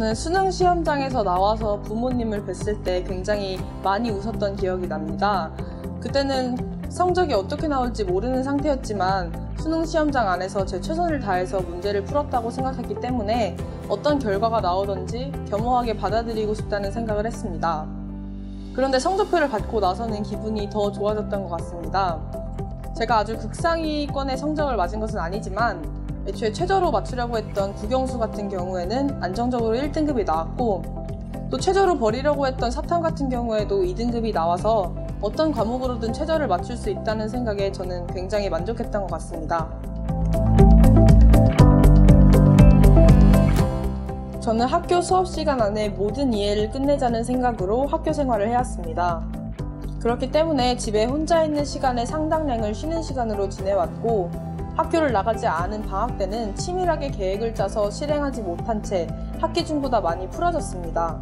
저는 수능 시험장에서 나와서 부모님을 뵀을 때 굉장히 많이 웃었던 기억이 납니다. 그때는 성적이 어떻게 나올지 모르는 상태였지만 수능 시험장 안에서 제 최선을 다해서 문제를 풀었다고 생각했기 때문에 어떤 결과가 나오던지 겸허하게 받아들이고 싶다는 생각을 했습니다. 그런데 성적표를 받고 나서는 기분이 더 좋아졌던 것 같습니다. 제가 아주 극상위권의 성적을 맞은 것은 아니지만 애초에 최저로 맞추려고 했던 국영수 같은 경우에는 안정적으로 1등급이 나왔고, 또 최저로 버리려고 했던 사탐 같은 경우에도 2등급이 나와서 어떤 과목으로든 최저를 맞출 수 있다는 생각에 저는 굉장히 만족했던 것 같습니다. 저는 학교 수업 시간 안에 모든 이해를 끝내자는 생각으로 학교 생활을 해왔습니다. 그렇기 때문에 집에 혼자 있는 시간의 상당량을 쉬는 시간으로 지내왔고, 학교를 나가지 않은 방학 때는 치밀하게 계획을 짜서 실행하지 못한 채 학기 중보다 많이 풀어졌습니다.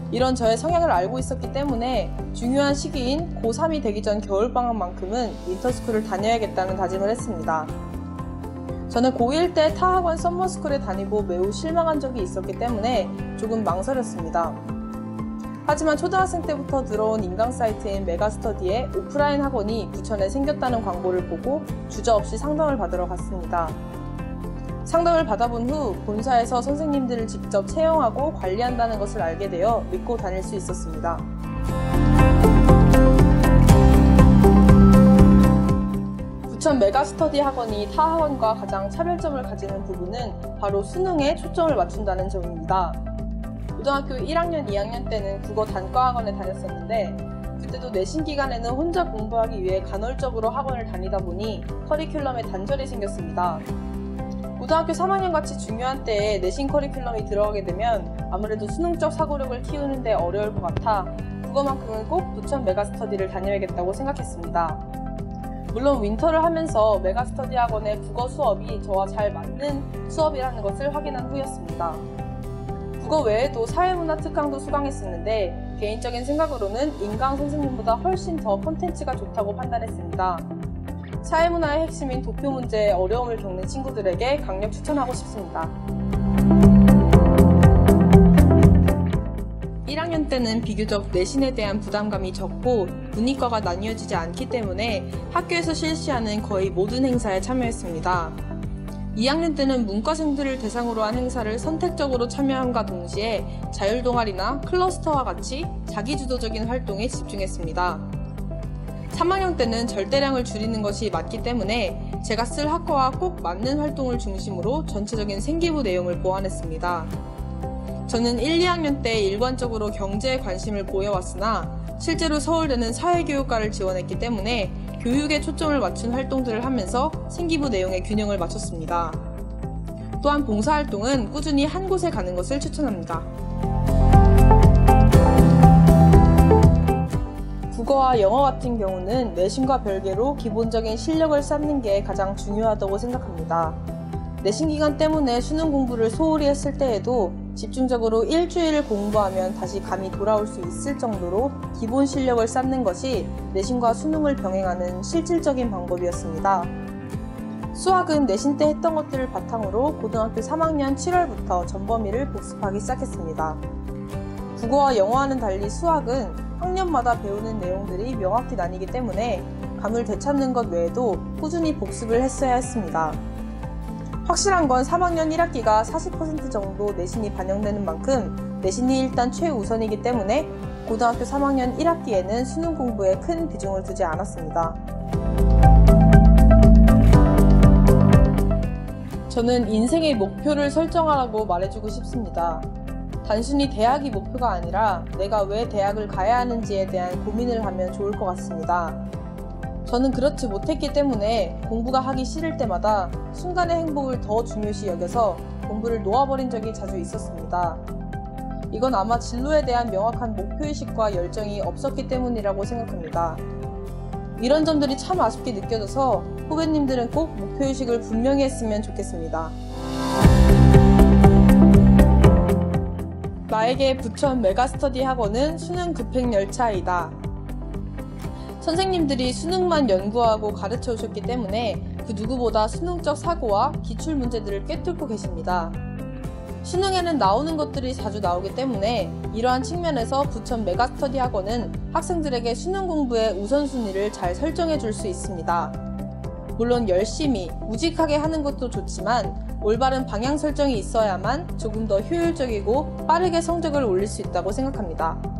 이런 저의 성향을 알고 있었기 때문에 중요한 시기인 고3이 되기 전 겨울방학만큼은 윈터스쿨을 다녀야겠다는 다짐을 했습니다. 저는 고1 때 타학원 썸머스쿨에 다니고 매우 실망한 적이 있었기 때문에 조금 망설였습니다. 하지만 초등학생 때부터 들어온 인강 사이트인 메가스터디에 오프라인 학원이 부천에 생겼다는 광고를 보고 주저없이 상담을 받으러 갔습니다. 상담을 받아본 후 본사에서 선생님들을 직접 채용하고 관리한다는 것을 알게 되어 믿고 다닐 수 있었습니다. 부천 메가스터디 학원이 타 학원과 가장 차별점을 가지는 부분은 바로 수능에 초점을 맞춘다는 점입니다. 고등학교 1학년, 2학년 때는 국어 단과 학원에 다녔었는데 그때도 내신 기간에는 혼자 공부하기 위해 간헐적으로 학원을 다니다 보니 커리큘럼에 단절이 생겼습니다. 고등학교 3학년 같이 중요한 때에 내신 커리큘럼이 들어가게 되면 아무래도 수능적 사고력을 키우는 데 어려울 것 같아 국어만큼은 꼭 부천 메가스터디를 다녀야겠다고 생각했습니다. 물론 윈터를 하면서 메가스터디 학원의 국어 수업이 저와 잘 맞는 수업이라는 것을 확인한 후였습니다. 국어 외에도 사회문화 특강도 수강했었는데 개인적인 생각으로는 인강 선생님보다 훨씬 더 콘텐츠가 좋다고 판단했습니다. 사회문화의 핵심인 도표 문제에 어려움을 겪는 친구들에게 강력 추천하고 싶습니다. 1학년 때는 비교적 내신에 대한 부담감이 적고 문이과가 나뉘어지지 않기 때문에 학교에서 실시하는 거의 모든 행사에 참여했습니다. 2학년 때는 문과생들을 대상으로 한 행사를 선택적으로 참여함과 동시에 자율동아리나 클러스터와 같이 자기주도적인 활동에 집중했습니다. 3학년 때는 절대량을 줄이는 것이 맞기 때문에 제가 쓸 학과와 꼭 맞는 활동을 중심으로 전체적인 생기부 내용을 보완했습니다. 저는 1, 2학년 때 일관적으로 경제에 관심을 보여왔으나 실제로 서울대는 사회교육과를 지원했기 때문에 교육에 초점을 맞춘 활동들을 하면서 생기부 내용의 균형을 맞췄습니다. 또한 봉사활동은 꾸준히 한 곳에 가는 것을 추천합니다. 국어와 영어 같은 경우는 내신과 별개로 기본적인 실력을 쌓는 게 가장 중요하다고 생각합니다. 내신 기간 때문에 수능 공부를 소홀히 했을 때에도 집중적으로 일주일을 공부하면 다시 감이 돌아올 수 있을 정도로 기본 실력을 쌓는 것이 내신과 수능을 병행하는 실질적인 방법이었습니다. 수학은 내신 때 했던 것들을 바탕으로 고등학교 3학년 7월부터 전범위를 복습하기 시작했습니다. 국어와 영어와는 달리 수학은 학년마다 배우는 내용들이 명확히 나뉘기 때문에 감을 되찾는 것 외에도 꾸준히 복습을 했어야 했습니다. 확실한 건 3학년 1학기가 40% 정도 내신이 반영되는 만큼 내신이 일단 최우선이기 때문에 고등학교 3학년 1학기에는 수능 공부에 큰 비중을 두지 않았습니다. 저는 인생의 목표를 설정하라고 말해주고 싶습니다. 단순히 대학이 목표가 아니라 내가 왜 대학을 가야 하는지에 대한 고민을 하면 좋을 것 같습니다. 저는 그렇지 못했기 때문에 공부가 하기 싫을 때마다 순간의 행복을 더 중요시 여겨서 공부를 놓아버린 적이 자주 있었습니다. 이건 아마 진로에 대한 명확한 목표의식과 열정이 없었기 때문이라고 생각합니다. 이런 점들이 참 아쉽게 느껴져서 후배님들은 꼭 목표의식을 분명히 했으면 좋겠습니다. 나에게 부천 메가스터디 학원은 수능 급행열차이다. 선생님들이 수능만 연구하고 가르쳐 오셨기 때문에 그 누구보다 수능적 사고와 기출문제들을 꿰뚫고 계십니다. 수능에는 나오는 것들이 자주 나오기 때문에 이러한 측면에서 부천 메가스터디 학원은 학생들에게 수능 공부의 우선순위를 잘 설정해 줄 수 있습니다. 물론 열심히, 우직하게 하는 것도 좋지만 올바른 방향 설정이 있어야만 조금 더 효율적이고 빠르게 성적을 올릴 수 있다고 생각합니다.